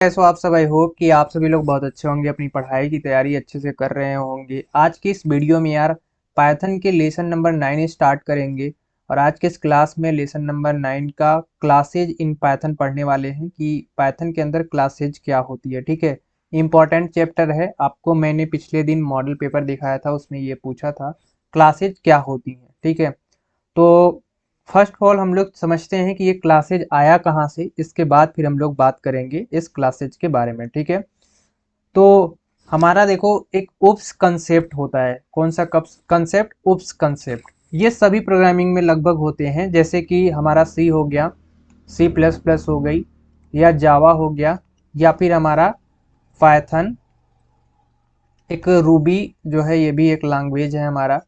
कैसे हो आप सब। आई होप कि आप सभी लोग बहुत अच्छे होंगे, अपनी पढ़ाई की तैयारी अच्छे से कर रहे होंगे। आज की इस वीडियो में यार पाइथन के लेसन नंबर 9 स्टार्ट करेंगे। और आज के इस क्लास में लेसन नंबर 9 का क्लासेज इन पाइथन पढ़ने वाले हैं कि पाइथन के अंदर क्लासेज क्या होती है। ठीक है, इंपॉर्टेंट चैप्टर है। आपको मैंने पिछले दिन मॉडल पेपर दिखाया था, उसमें ये पूछा था क्लासेज क्या होती हैं। ठीक है, तो फर्स्ट ऑफ ऑल हम लोग समझते हैं कि ये क्लासेज आया कहाँ से, इसके बाद फिर हम लोग बात करेंगे इस क्लासेज के बारे में। ठीक है, तो हमारा देखो एक उप्स कंसेप्ट होता है। कौन सा कंसेप्ट? उप्स कंसेप्ट। ये सभी प्रोग्रामिंग में लगभग होते हैं, जैसे कि हमारा सी हो गया, सी प्लस प्लस हो गई, या जावा हो गया, या फिर हमारा पाइथन, एक रूबी जो है ये भी एक लैंग्वेज है हमारा।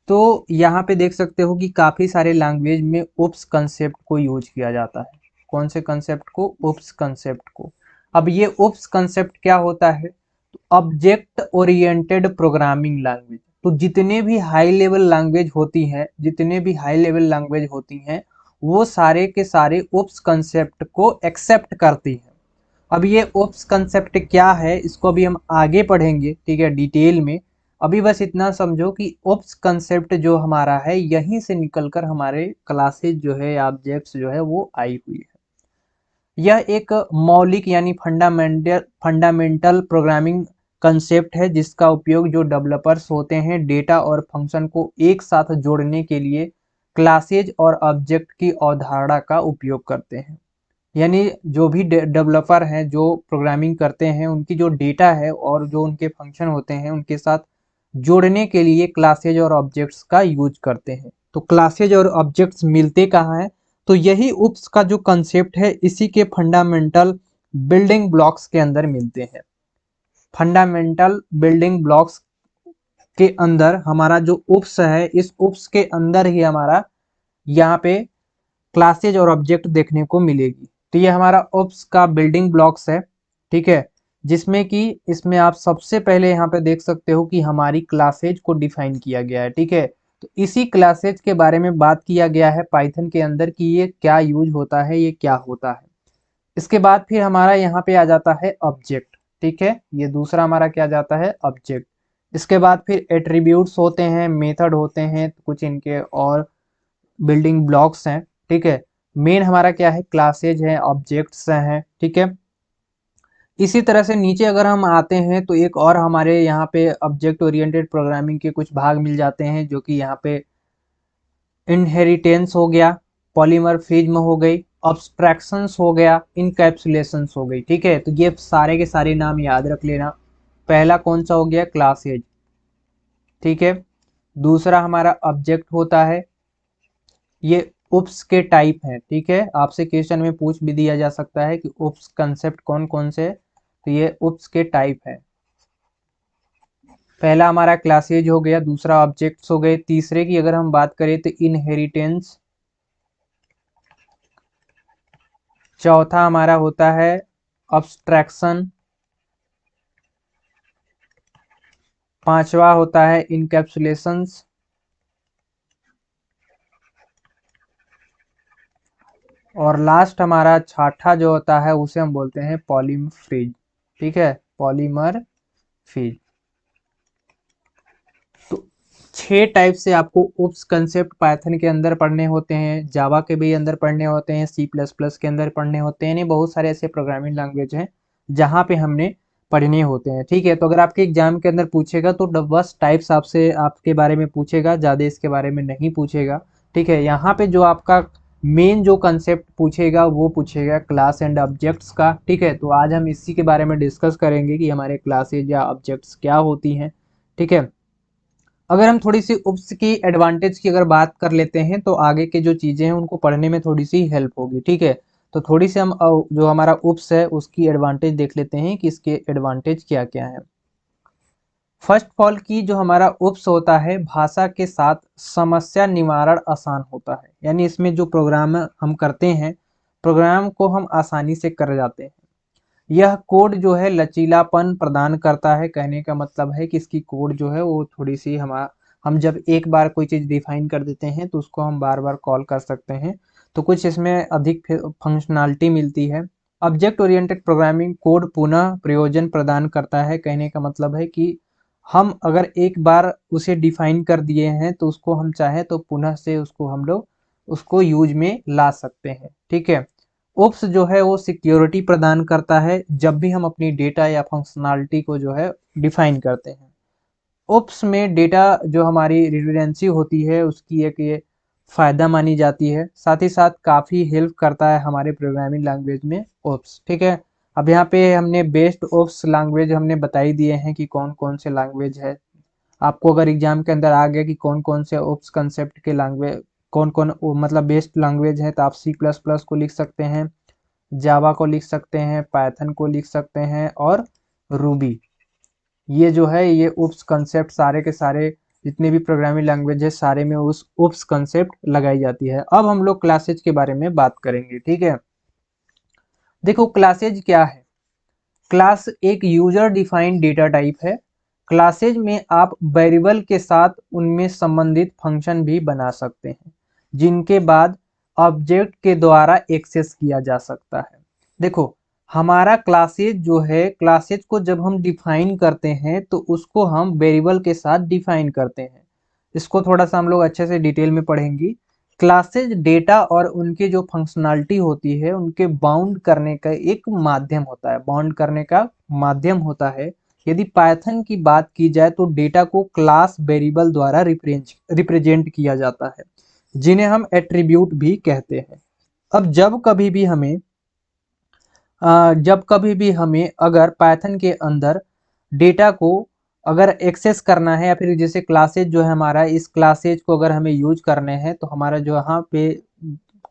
तो यहाँ पे देख सकते हो कि काफ़ी सारे लैंग्वेज में उप्स कंसेप्ट को यूज किया जाता है। कौन से कंसेप्ट को? उप्स कंसेप्ट को। अब ये उप्स कंसेप्ट क्या होता है? तो ऑब्जेक्ट ओरिएंटेड प्रोग्रामिंग लैंग्वेज। तो जितने भी हाई लेवल लैंग्वेज होती हैं, जितने भी हाई लेवल लैंग्वेज होती हैं, वो सारे के सारे उप्स कंसेप्ट को एक्सेप्ट करती हैं। अब ये ओप्स कंसेप्ट क्या है, इसको अभी हम आगे पढ़ेंगे, ठीक है, डिटेल में। अभी बस इतना समझो कि ओप्स कंसेप्ट जो हमारा है, यहीं से निकलकर हमारे क्लासेज जो है, ऑब्जेक्ट्स जो है, वो आई हुई है। यह एक मौलिक यानी फंडामेंटल प्रोग्रामिंग कंसेप्ट है, जिसका उपयोग जो डेवलपर्स होते हैं डेटा और फंक्शन को एक साथ जोड़ने के लिए क्लासेज और ऑब्जेक्ट की अवधारणा का उपयोग करते हैं। यानी जो भी डेवलपर हैं, जो प्रोग्रामिंग करते हैं, उनकी जो डेटा है और जो उनके फंक्शन होते हैं, उनके साथ जोड़ने के लिए क्लासेज और ऑब्जेक्ट्स का यूज करते हैं। तो क्लासेज और ऑब्जेक्ट्स मिलते कहाँ हैं? तो यही उप्स का जो कंसेप्ट है, इसी के फंडामेंटल बिल्डिंग ब्लॉक्स के अंदर मिलते हैं। फंडामेंटल बिल्डिंग ब्लॉक्स के अंदर हमारा जो उप्स है, इस उप्स के अंदर ही हमारा यहाँ पे क्लासेज और ऑब्जेक्ट देखने को मिलेगी। तो ये हमारा ओप्स का बिल्डिंग ब्लॉक्स है। ठीक है, जिसमें कि इसमें आप सबसे पहले यहाँ पे देख सकते हो कि हमारी क्लासेज को डिफाइन किया गया है। ठीक है, तो इसी क्लासेज के बारे में बात किया गया है पाइथन के अंदर कि ये क्या यूज होता है, ये क्या होता है। इसके बाद फिर हमारा यहाँ पे आ जाता है ऑब्जेक्ट। ठीक है, ये दूसरा हमारा क्या जाता है? ऑब्जेक्ट। इसके बाद फिर एट्रीब्यूट्स होते हैं, मेथड होते हैं, कुछ इनके और बिल्डिंग ब्लॉक्स हैं। ठीक है, मेन हमारा क्या है? क्लासेज है, ऑब्जेक्ट्स हैं। ठीक है, इसी तरह से नीचे अगर हम आते हैं तो एक और हमारे यहाँ पे ऑब्जेक्ट ओरिएंटेड प्रोग्रामिंग के कुछ भाग मिल जाते हैं, जो कि यहाँ पे इनहेरिटेंस हो गया, पॉलीमॉर्फिज्म हो गई, अब्स्ट्रैक्शंस हो गया, इनकैप्सुलेशंस हो गई। ठीक है, तो ये सारे के सारे नाम याद रख लेना। पहला कौन सा हो गया? क्लासेज। ठीक है, दूसरा हमारा ऑब्जेक्ट होता है। ये उप्स के टाइप हैं। ठीक है, आपसे क्वेश्चन में पूछ भी दिया जा सकता है कि उप्स कंसेप्ट कौन कौन से, तो ये उप्स के टाइप है। पहला हमारा क्लासेज हो गया, दूसरा ऑब्जेक्ट्स हो गए, तीसरे की अगर हम बात करें तो इनहेरिटेंस, चौथा हमारा होता है अब्स्ट्रैक्शन, पांचवा होता है इनकैप्सुलेशंस, और लास्ट हमारा छठा जो होता है उसे हम बोलते हैं पॉलीमॉर्फिज्म। ठीक है, पॉलीमॉर्फिज्म। तो 6 टाइप से आपको उप्स कंसेप्ट पाइथन के अंदर पढ़ने होते हैं, जावा के भी अंदर पढ़ने होते हैं, सी प्लस प्लस के अंदर पढ़ने होते हैं। बहुत सारे ऐसे प्रोग्रामिंग लैंग्वेज हैं जहाँ पे हमने पढ़ने होते हैं। ठीक है, तो अगर आपके एग्जाम के अंदर पूछेगा तो बस टाइप्स आपसे आपके बारे में पूछेगा, ज़्यादा इसके बारे में नहीं पूछेगा। ठीक है, यहाँ पे जो आपका मेन जो कंसेप्ट पूछेगा वो पूछेगा क्लास एंड ऑब्जेक्ट्स का। ठीक है, तो आज हम इसी के बारे में डिस्कस करेंगे कि हमारे क्लासेज या ऑब्जेक्ट्स क्या होती हैं। ठीक है, अगर हम थोड़ी सी उप्स की एडवांटेज की अगर बात कर लेते हैं तो आगे के जो चीज़ें हैं उनको पढ़ने में थोड़ी सी हेल्प होगी। ठीक है, तो थोड़ी सी हम जो हमारा उप्स है उसकी एडवांटेज देख लेते हैं कि इसके एडवांटेज क्या क्या है। फर्स्ट ऑफ ऑल की जो हमारा उप्स होता है, भाषा के साथ समस्या निवारण आसान होता है। यानी इसमें जो प्रोग्राम हम करते हैं, प्रोग्राम को हम आसानी से कर जाते हैं। यह कोड जो है लचीलापन प्रदान करता है। कहने का मतलब है कि इसकी कोड जो है वो थोड़ी सी हम जब एक बार कोई चीज़ डिफाइन कर देते हैं तो उसको हम बार बार कॉल कर सकते हैं। तो कुछ इसमें अधिक फंक्शनैलिटी मिलती है। ऑब्जेक्ट ओरिएंटेड प्रोग्रामिंग कोड पुनः प्रयोजन प्रदान करता है। कहने का मतलब है कि हम अगर एक बार उसे डिफाइन कर दिए हैं तो उसको हम चाहे तो पुनः से उसको हम लोग उसको यूज में ला सकते हैं। ठीक है। ओप्स जो है वो सिक्योरिटी प्रदान करता है जब भी हम अपनी डेटा या फंक्शनलिटी को जो है डिफाइन करते हैं। ओप्स में डेटा जो हमारी रिडंडेंसी होती है उसकी एक ये फ़ायदा मानी जाती है। साथ ही साथ काफ़ी हेल्प करता है हमारे प्रोग्रामिंग लैंग्वेज में ओप्स। ठीक है। अब यहाँ पे हमने बेस्ट ओप्स लैंग्वेज हमने बताई दिए हैं कि कौन कौन से लैंग्वेज है। आपको अगर एग्जाम के अंदर आ गया कि कौन कौन से ओप्स कंसेप्ट के लैंग्वेज कौन कौन मतलब बेस्ट लैंग्वेज है, तो आप सी प्लस प्लस को लिख सकते हैं, जावा को लिख सकते हैं, पाइथन को लिख सकते हैं और रूबी। ये जो है ये उप्स कंसेप्ट सारे के सारे जितने भी प्रोग्रामिंग लैंग्वेज है सारे में उस उप्स कंसेप्ट लगाई जाती है। अब हम लोग क्लासेज के बारे में बात करेंगे। ठीक है। देखो क्लासेज क्या है। क्लास एक यूजर डिफाइंड डेटा टाइप है। क्लासेज में आप वेरिएबल के साथ उनमें संबंधित फंक्शन भी बना सकते हैं जिनके बाद ऑब्जेक्ट के द्वारा एक्सेस किया जा सकता है। देखो हमारा क्लासेज जो है, क्लासेज को जब हम डिफाइन करते हैं तो उसको हम वेरिएबल के साथ डिफाइन करते हैं। इसको थोड़ा सा हम लोग अच्छे से डिटेल में पढ़ेंगे। क्लासेज डेटा और उनके जो फंक्शनैलिटी होती है उनके बाउंड करने का एक माध्यम होता है, बाउंड करने का माध्यम होता है। यदि पाइथन की बात की जाए तो डेटा को क्लास वेरिएबल द्वारा रिप्रेजेंट किया जाता है जिन्हें हम एट्रीब्यूट भी कहते हैं। अब जब कभी भी हमें अगर पाइथन के अंदर डेटा को अगर एक्सेस करना है या फिर जैसे क्लासेज जो है हमारा, इस क्लासेज को अगर हमें यूज करने हैं तो हमारा जो यहाँ पे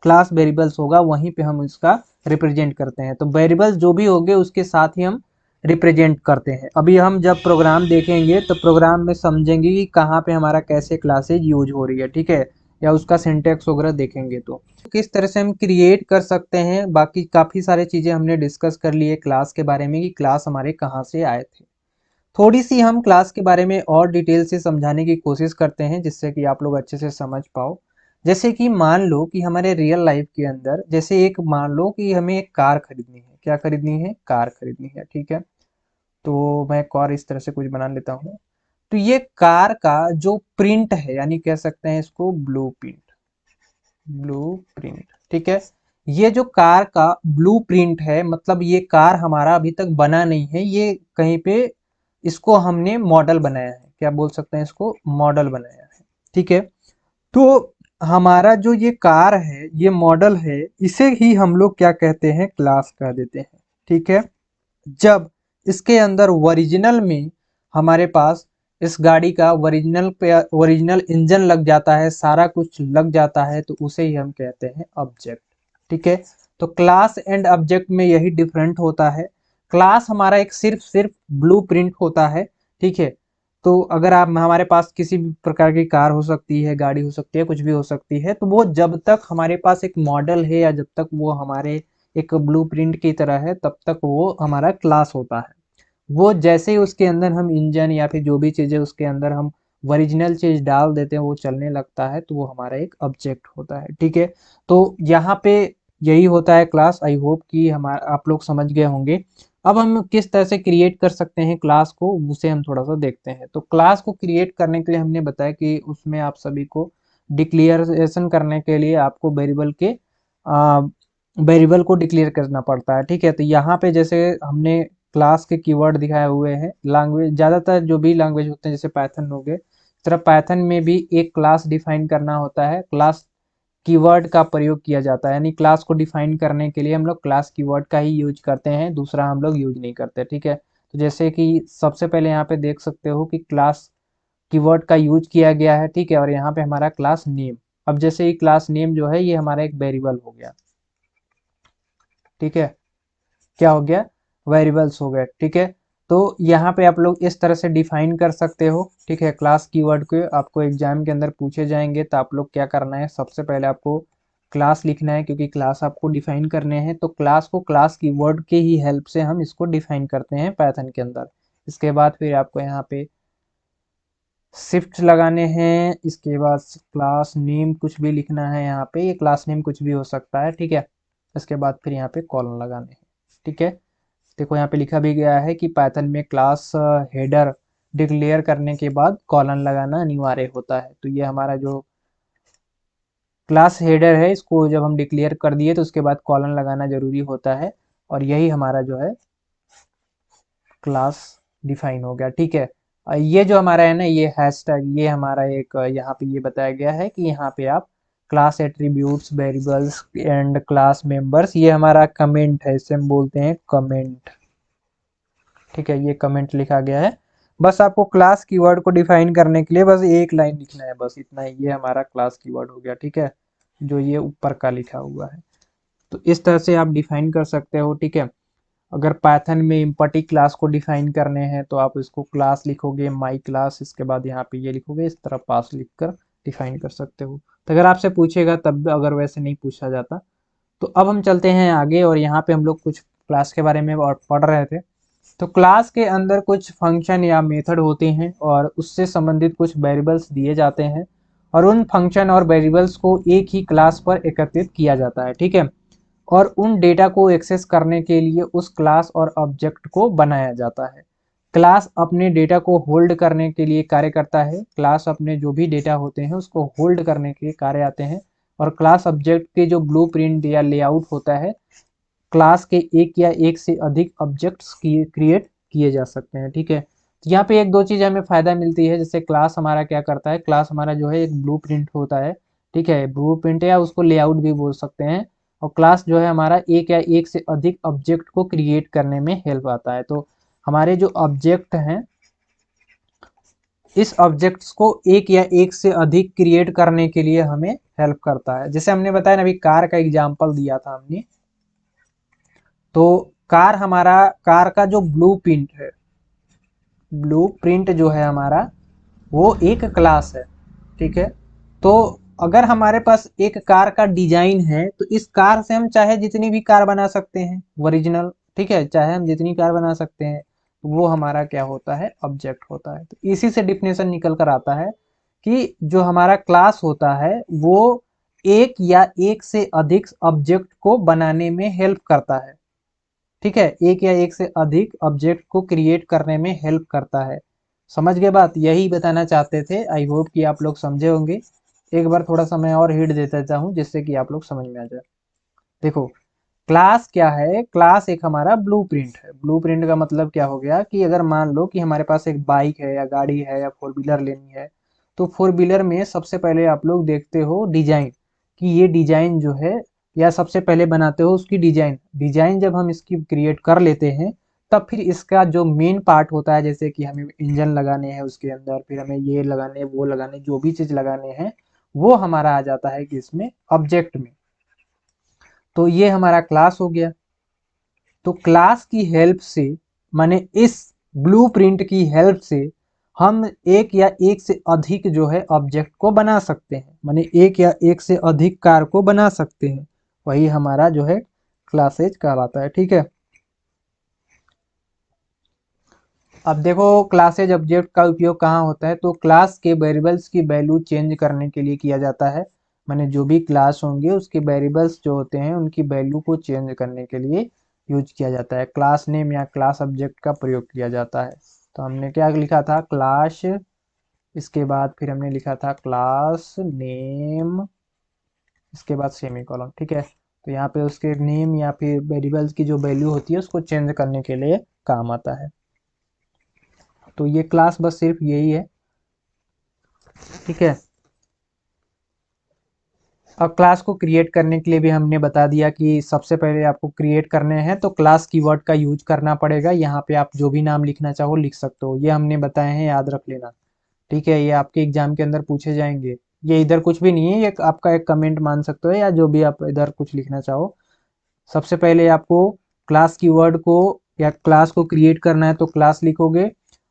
क्लास वेरिएबल्स होगा वहीं पे हम इसका रिप्रेजेंट करते हैं। तो वेरिएबल्स जो भी होंगे उसके साथ ही हम रिप्रेजेंट करते हैं। अभी हम जब प्रोग्राम देखेंगे तो प्रोग्राम में समझेंगे कि कहाँ पे हमारा कैसे क्लासेज यूज हो रही है। ठीक है। या उसका सिंटेक्स वगैरह देखेंगे तो किस तरह से हम क्रिएट कर सकते हैं। बाकी काफ़ी सारी चीज़ें हमने डिस्कस कर ली है क्लास के बारे में कि क्लास हमारे कहाँ से आए थे। थोड़ी सी हम क्लास के बारे में और डिटेल से समझाने की कोशिश करते हैं जिससे कि आप लोग अच्छे से समझ पाओ। जैसे कि मान लो कि हमारे रियल लाइफ के अंदर जैसे एक मान लो कि हमें एक कार खरीदनी है। क्या खरीदनी है? कार खरीदनी है। ठीक है। तो मैं कार इस तरह से कुछ बना लेता हूँ। तो ये कार का जो प्रिंट है यानी कह सकते हैं इसको ब्लू प्रिंट, ब्लू प्रिंट। ठीक है। ये जो कार का ब्लू प्रिंट है मतलब ये कार हमारा अभी तक बना नहीं है, ये कहीं पे इसको हमने मॉडल बनाया है। क्या बोल सकते हैं? इसको मॉडल बनाया है। ठीक है। तो हमारा जो ये कार है ये मॉडल है, इसे ही हम लोग क्या कहते हैं? क्लास कह देते हैं। ठीक है। जब इसके अंदर ओरिजिनल में हमारे पास इस गाड़ी का ओरिजिनल इंजन लग जाता है, सारा कुछ लग जाता है, तो उसे ही हम कहते हैं ऑब्जेक्ट। ठीक है। तो क्लास एंड ऑब्जेक्ट में यही डिफरेंट होता है। क्लास हमारा एक सिर्फ ब्लूप्रिंट होता है। ठीक है। तो अगर आप हमारे पास किसी भी प्रकार की कार हो सकती है, गाड़ी हो सकती है, कुछ भी हो सकती है, तो वो जब तक हमारे पास एक मॉडल है या जब तक वो हमारे एक ब्लूप्रिंट की तरह है तब तक वो हमारा क्लास होता है। वो जैसे ही उसके अंदर हम इंजन या फिर जो भी चीज़ें उसके अंदर हम ओरिजिनल चीज़ डाल देते हैं वो चलने लगता है तो वो हमारा एक ऑब्जेक्ट होता है। ठीक है। तो यहाँ पे यही होता है क्लास। आई होप कि हमारा आप लोग समझ गए होंगे। अब हम किस तरह से क्रिएट कर सकते हैं क्लास को उसे हम थोड़ा सा देखते हैं। तो क्लास को क्रिएट करने के लिए हमने बताया कि उसमें आप सभी को डिक्लेरेशन करने के लिए आपको वेरिएबल को डिक्लेयर करना पड़ता है। ठीक है। तो यहाँ पे जैसे हमने क्लास के कीवर्ड दिखाए हुए हैं। लैंग्वेज ज़्यादातर जो भी लैंग्वेज होते हैं जैसे पाइथन हो गए, तरह पाइथन में भी एक क्लास डिफाइन करना होता है। क्लास कीवर्ड का प्रयोग किया जाता है यानी क्लास को डिफाइन करने के लिए हम लोग क्लास कीवर्ड का ही यूज करते हैं, दूसरा हम लोग यूज नहीं करते। ठीक है। तो जैसे कि सबसे पहले यहाँ पे देख सकते हो कि क्लास कीवर्ड का यूज किया गया है। ठीक है। और यहाँ पे हमारा क्लास नेम, अब जैसे ही क्लास नेम जो है ये हमारा एक वेरिएबल हो गया। ठीक है। क्या हो गया? वेरिएबल्स हो गए। ठीक है। तो यहाँ पे आप लोग इस तरह से डिफाइन कर सकते हो। ठीक है। क्लास कीवर्ड को आपको एग्जाम के अंदर पूछे जाएंगे तो आप लोग क्या करना है, सबसे पहले आपको क्लास लिखना है क्योंकि क्लास आपको डिफाइन करने हैं। तो क्लास को क्लास कीवर्ड के ही हेल्प से हम इसको डिफाइन करते हैं पाइथन के अंदर। इसके बाद फिर आपको यहाँ पे शिफ्ट लगाने हैं। इसके बाद क्लास नेम कुछ भी लिखना है, यहाँ पे ये क्लास नेम कुछ भी हो सकता है। ठीक है। इसके बाद फिर यहाँ पे कॉलन लगाने हैं। ठीक है। देखो यहाँ पे लिखा भी गया है कि पाइथन में क्लास हेडर डिक्लेयर करने के बाद कॉलन लगाना अनिवार्य होता है। तो ये हमारा जो क्लास हेडर है, इसको जब हम डिक्लेयर कर दिए तो उसके बाद कॉलन लगाना जरूरी होता है, और यही हमारा जो है क्लास डिफाइन हो गया। ठीक है। ये जो हमारा है ना, ये हैशटैग, ये हमारा एक यहाँ पे ये बताया गया है कि यहाँ पे आप class attributes, variables and class members, ये हमारा कमेंट है, इसे हम बोलते हैं कमेंट। ठीक है, ये कमेंट लिखा गया है। बस आपको क्लास कीवर्ड को डिफाइन करने के लिए बस एक लाइन लिखना है, बस इतना ही। ये हमारा क्लास कीवर्ड हो गया। ठीक है, जो ये ऊपर का लिखा हुआ है। तो इस तरह से आप डिफाइन कर सकते हो। ठीक है। अगर पाइथन में इम्पटी क्लास को डिफाइन करने हैं तो आप इसको क्लास लिखोगे, माई क्लास, इसके बाद यहाँ पे ये लिखोगे, इस तरह पास लिखकर डिफाइन कर सकते हो। तो अगर आपसे पूछेगा तब, अगर वैसे नहीं पूछा जाता। तो अब हम चलते हैं आगे, और यहाँ पे हम लोग कुछ क्लास के बारे में और पढ़ रहे थे। तो क्लास के अंदर कुछ फंक्शन या मेथड होते हैं, और उससे संबंधित कुछ वेरिएबल्स दिए जाते हैं, और उन फंक्शन और वेरिएबल्स को एक ही क्लास पर एकत्रित किया जाता है। ठीक है। और उन डेटा को एक्सेस करने के लिए उस क्लास और ऑब्जेक्ट को बनाया जाता है। क्लास अपने डेटा को होल्ड करने के लिए कार्य करता है। क्लास अपने जो भी डेटा होते हैं उसको होल्ड करने के कार्य आते हैं। और क्लास ऑब्जेक्ट के जो ब्लूप्रिंट या लेआउट होता है, क्लास के एक या एक से अधिक ऑब्जेक्ट्स क्रिएट किए जा सकते हैं। ठीक है। तो यहाँ पे एक दो चीज़ हमें फ़ायदा मिलती है। जैसे क्लास हमारा क्या करता है, क्लास हमारा जो है एक ब्लूप्रिंट होता है। ठीक है, ब्लूप्रिंट या उसको लेआउट भी बोल सकते हैं। और क्लास जो है हमारा एक या एक से अधिक ऑब्जेक्ट को क्रिएट करने में हेल्प आता है। तो हमारे जो ऑब्जेक्ट हैं, इस ऑब्जेक्ट्स को एक या एक से अधिक क्रिएट करने के लिए हमें हेल्प करता है। जैसे हमने बताया ना, अभी कार का एग्जाम्पल दिया था हमने। तो कार, हमारा कार का जो ब्लूप्रिंट है, ब्लूप्रिंट जो है हमारा, वो एक क्लास है। ठीक है। तो अगर हमारे पास एक कार का डिजाइन है तो इस कार से हम चाहे जितनी भी कार बना सकते हैं, ओरिजिनल। ठीक है, चाहे हम जितनी कार बना सकते हैं, वो हमारा क्या होता है, ऑब्जेक्ट होता है। तो इसी से डिफिनेशन निकल कर आता है कि जो हमारा क्लास होता है वो एक या एक से अधिक ऑब्जेक्ट को बनाने में हेल्प करता है। ठीक है, एक या एक से अधिक ऑब्जेक्ट को क्रिएट करने में हेल्प करता है। समझ गए बात, यही बताना चाहते थे। आई होप कि आप लोग समझे होंगे। एक बार थोड़ा सा मैं और हिंट दे देता हूँ जिससे कि आप लोग समझ में आ जाए। देखो, क्लास क्या है, क्लास एक हमारा ब्लूप्रिंट है। ब्लूप्रिंट का मतलब क्या हो गया कि अगर मान लो कि हमारे पास एक बाइक है या गाड़ी है या फोर व्हीलर लेनी है, तो फोर व्हीलर में सबसे पहले आप लोग देखते हो डिजाइन, कि ये डिजाइन जो है, या सबसे पहले बनाते हो उसकी डिजाइन। डिजाइन जब हम इसकी क्रिएट कर लेते हैं, तब फिर इसका जो मेन पार्ट होता है, जैसे कि हमें इंजन लगाने हैं उसके अंदर, फिर हमें ये लगाने, वो लगाने, जो भी चीज लगाने हैं, वो हमारा आ जाता है कि इसमें ऑब्जेक्ट में। तो ये हमारा क्लास हो गया। तो क्लास की हेल्प से, माने इस ब्लूप्रिंट की हेल्प से, हम एक या एक से अधिक जो है ऑब्जेक्ट को बना सकते हैं, माने एक या एक से अधिक कार को बना सकते हैं। वही हमारा जो है क्लासेज कहलाता है। ठीक है। अब देखो, क्लासेज ऑब्जेक्ट का उपयोग कहाँ होता है, तो क्लास के वेरिएबल्स की वैल्यू चेंज करने के लिए किया जाता है। माने जो भी क्लास होंगे उसके वेरिएबल्स जो होते हैं उनकी वैल्यू को चेंज करने के लिए यूज किया जाता है। क्लास नेम या क्लास ऑब्जेक्ट का प्रयोग किया जाता है। तो हमने क्या लिखा था, क्लास, इसके बाद फिर हमने लिखा था क्लास नेम, इसके बाद सेमीकोलन। ठीक है। तो यहाँ पे उसके नेम या फिर वेरिएबल्स की जो वैल्यू होती है उसको चेंज करने के लिए काम आता है। तो ये क्लास बस सिर्फ यही है। ठीक है। अब क्लास को क्रिएट करने के लिए भी हमने बता दिया कि सबसे पहले आपको क्रिएट करने हैं तो क्लास कीवर्ड का यूज करना पड़ेगा। यहाँ पे आप जो भी नाम लिखना चाहो लिख सकते हो, ये हमने बताए हैं, याद रख लेना। ठीक है, ये आपके एग्जाम के अंदर पूछे जाएंगे। ये इधर कुछ भी नहीं है, ये आपका एक कमेंट मान सकते हो, या जो भी आप इधर कुछ लिखना चाहो। सबसे पहले आपको क्लास कीवर्ड को या क्लास को क्रिएट करना है तो क्लास लिखोगे।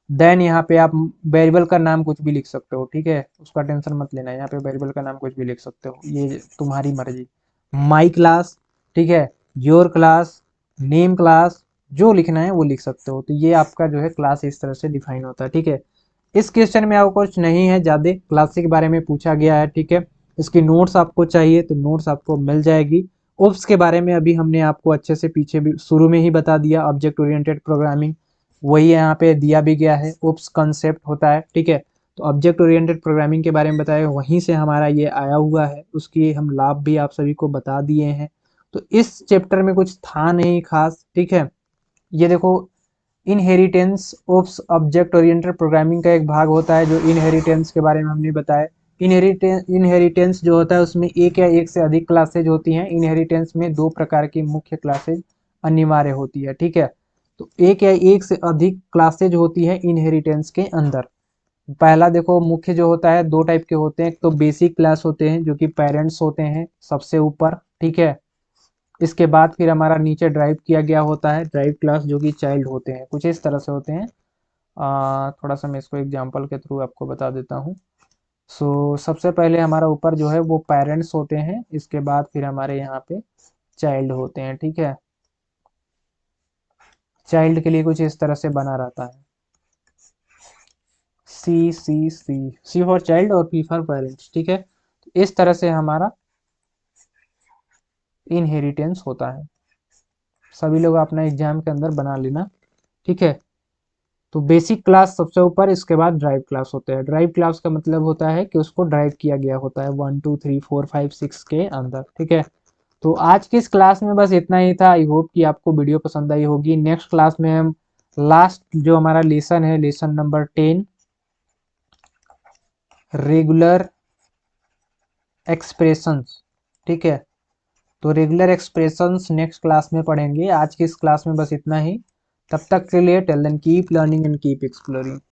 देन यहाँ पे आप वेरिएबल का नाम कुछ भी लिख सकते हो। ठीक है, उसका टेंशन मत लेना, यहाँ पे वेरिएबल का नाम कुछ भी लिख सकते हो, ये तुम्हारी मर्जी। माई क्लास, ठीक है, योर क्लास, नेम क्लास, जो लिखना है वो लिख सकते हो। तो ये आपका जो है क्लास इस तरह से डिफाइन होता है। ठीक है। इस क्वेश्चन में आपको कुछ नहीं है ज़्यादा, क्लास के बारे में पूछा गया है। ठीक है। इसकी नोट्स आपको चाहिए तो नोट्स आपको मिल जाएगी, ओप्स के बारे में अभी हमने आपको अच्छे से पीछे भी शुरू में ही बता दिया, ऑब्जेक्ट ओरिएंटेड प्रोग्रामिंग वही यहाँ पे दिया भी गया है, ओप्स कंसेप्ट होता है, ठीक है। तो ऑब्जेक्ट ओरिएंटेड प्रोग्रामिंग के बारे में बताया, वहीं से हमारा ये आया हुआ है, उसकी हम लाभ भी आप सभी को बता दिए हैं। तो इस चैप्टर में कुछ था नहीं खास, ठीक है। ये देखो, inheritance of object oriented programming का एक भाग होता है जो इनहेरिटेंस के बारे में हमने बताया। इनहेरिटेंस जो होता है उसमें एक या एक से अधिक क्लासेज होती हैं। इनहेरिटेंस में दो प्रकार की मुख्य क्लासेज अनिवार्य होती है, ठीक है। तो एक या एक से अधिक क्लासेज होती है इनहेरिटेंस के अंदर। पहला देखो, मुख्य जो होता है दो टाइप के होते हैं, एक तो बेसिक क्लास होते हैं जो कि पेरेंट्स होते हैं सबसे ऊपर, ठीक है। इसके बाद फिर हमारा नीचे ड्राइव किया गया होता है ड्राइव क्लास जो कि चाइल्ड होते हैं, कुछ इस तरह से होते हैं। थोड़ा सा मैं इसको एग्जांपल के थ्रू आपको बता देता हूँ। सबसे पहले हमारा ऊपर जो है वो पेरेंट्स होते हैं, इसके बाद फिर हमारे यहाँ पे चाइल्ड होते हैं, ठीक है। चाइल्ड के लिए कुछ इस तरह से बना रहता है, सी सी सी, सी फॉर चाइल्ड और पी फॉर पेरेंट्स, ठीक है। तो इस तरह से हमारा इनहेरिटेंस होता है। सभी लोग अपना एग्जाम के अंदर बना लेना, ठीक है। तो बेसिक क्लास सबसे ऊपर, इसके बाद ड्राइव क्लास होते हैं। ड्राइव क्लास का मतलब होता है कि उसको ड्राइव किया गया होता है 1 2 3 4 5 6 के अंदर, ठीक है। तो आज की इस क्लास में बस इतना ही था। आई होप कि आपको वीडियो पसंद आई होगी। नेक्स्ट क्लास में हम लास्ट जो हमारा लेसन है, लेसन नंबर 10, रेगुलर एक्सप्रेशंस, ठीक है। तो रेगुलर एक्सप्रेशंस नेक्स्ट क्लास में पढ़ेंगे। आज की इस क्लास में बस इतना ही। तब तक के लिए tell them keep learning and keep exploring.